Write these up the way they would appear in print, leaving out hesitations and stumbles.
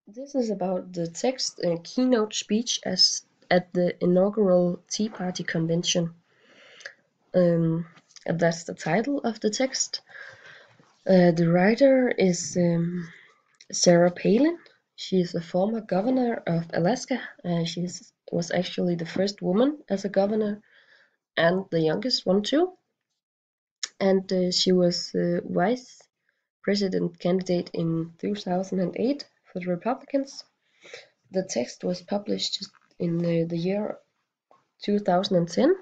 This is about the text keynote speech as at the inaugural Tea Party convention. Um, and that's the title of the text. The writer is Sarah Palin. She is a former governor of Alaska. She was actually the first woman as a governor and the youngest one too. And she was vice president candidate in 2008 for the Republicans. The text was published in the year 2010.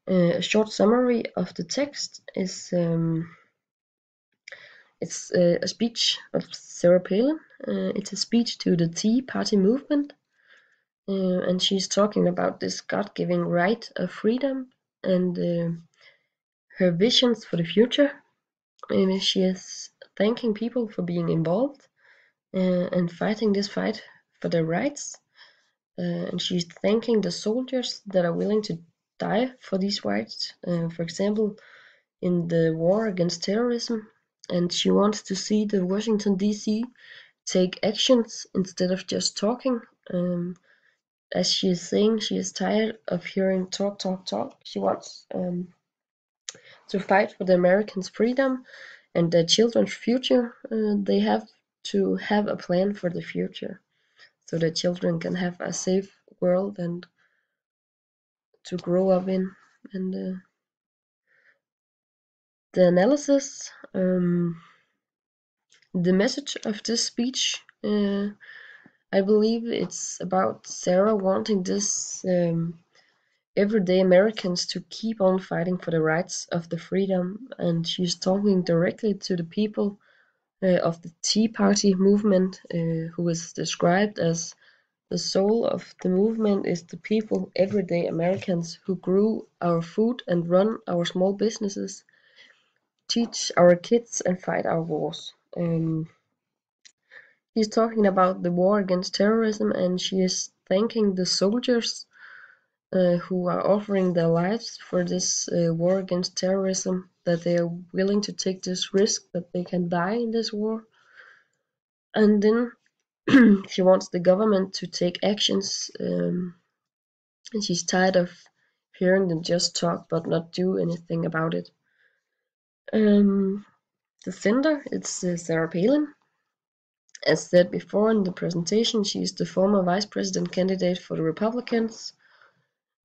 A short summary of the text is it's a speech of Sarah Palin. It's a speech to the Tea Party movement, and she's talking about this God-given right of freedom and her visions for the future. And she is thanking people for being involved and fighting this fight for their rights. And she's thanking the soldiers that are willing to die for these rights. For example, in the war against terrorism, and she wants to see the Washington D.C. take actions instead of just talking. As she is saying, she is tired of hearing talk, talk, talk. She wants to fight for the Americans' freedom and their children's future. They have to have a plan for the future so that children can have a safe world and to grow up in. And the analysis, the message of this speech, I believe it's about Sarah wanting this everyday Americans to keep on fighting for the rights of the freedom, and she's talking directly to the people of the Tea Party movement, who is described as the soul of the movement is the people, everyday Americans who grew our food and run our small businesses, teach our kids and fight our wars. She's talking about the war against terrorism, and she is thanking the soldiers who are offering their lives for this war against terrorism, that they are willing to take this risk that they can die in this war. And then she wants the government to take actions, and she's tired of hearing them just talk but not do anything about it. The sender, it's Sarah Palin. As said before in the presentation, she is the former vice president candidate for the Republicans.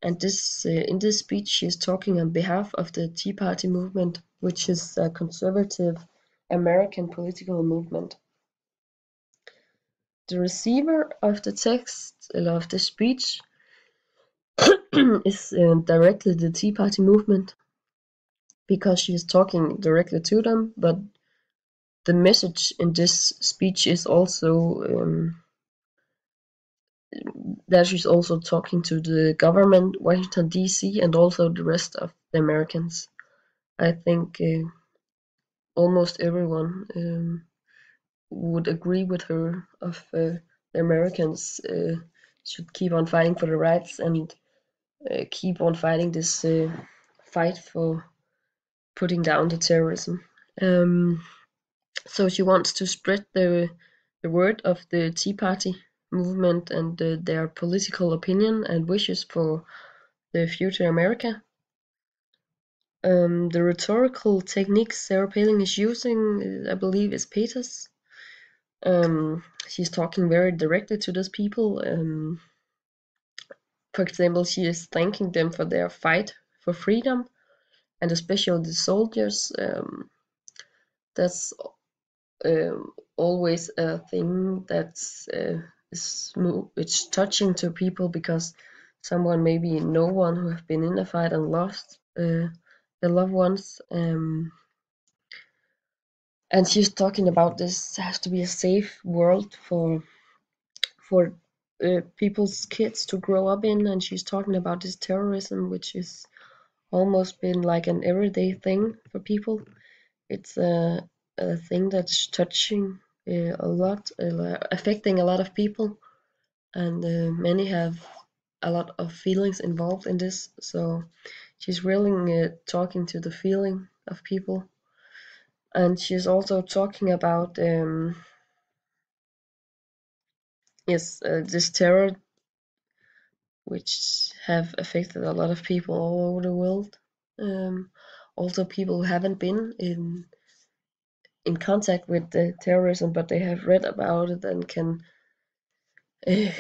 And in this speech, she is talking on behalf of the Tea Party movement, which is a conservative American political movement. The receiver of the text of the speech is directly the Tea Party movement, because she is talking directly to them. But the message in this speech is also that she's also talking to the government, Washington D.C., and also the rest of the Americans. I think almost everyone would agree with her of the Americans should keep on fighting for the rights and keep on fighting this fight for putting down the terrorism. So she wants to spread the word of the Tea Party movement and their political opinion and wishes for the future America. The rhetorical techniques Sarah Palin is using, I believe, is pathos. She's talking very directly to those people. For example, she is thanking them for their fight for freedom, and especially the soldiers. That's always a thing that's it's touching to people, because someone, maybe no one, who have been in a fight and lost their loved ones. And she's talking about this has to be a safe world for people's kids to grow up in, and she's talking about this terrorism, which is almost been like an everyday thing for people. It's a thing that's touching a lot, affecting a lot of people, and many have a lot of feelings involved in this. So she's really talking to the feeling of people, and she's also talking about Yes, this terror which have affected a lot of people all over the world. Um, Also, people who haven't been in contact with the terrorism, but they have read about it and can uh,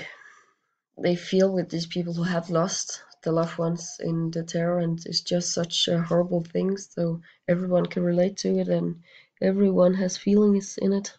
they feel with these people who have lost the loved ones in the terror, and it's just such horrible things. So everyone can relate to it, and everyone has feelings in it.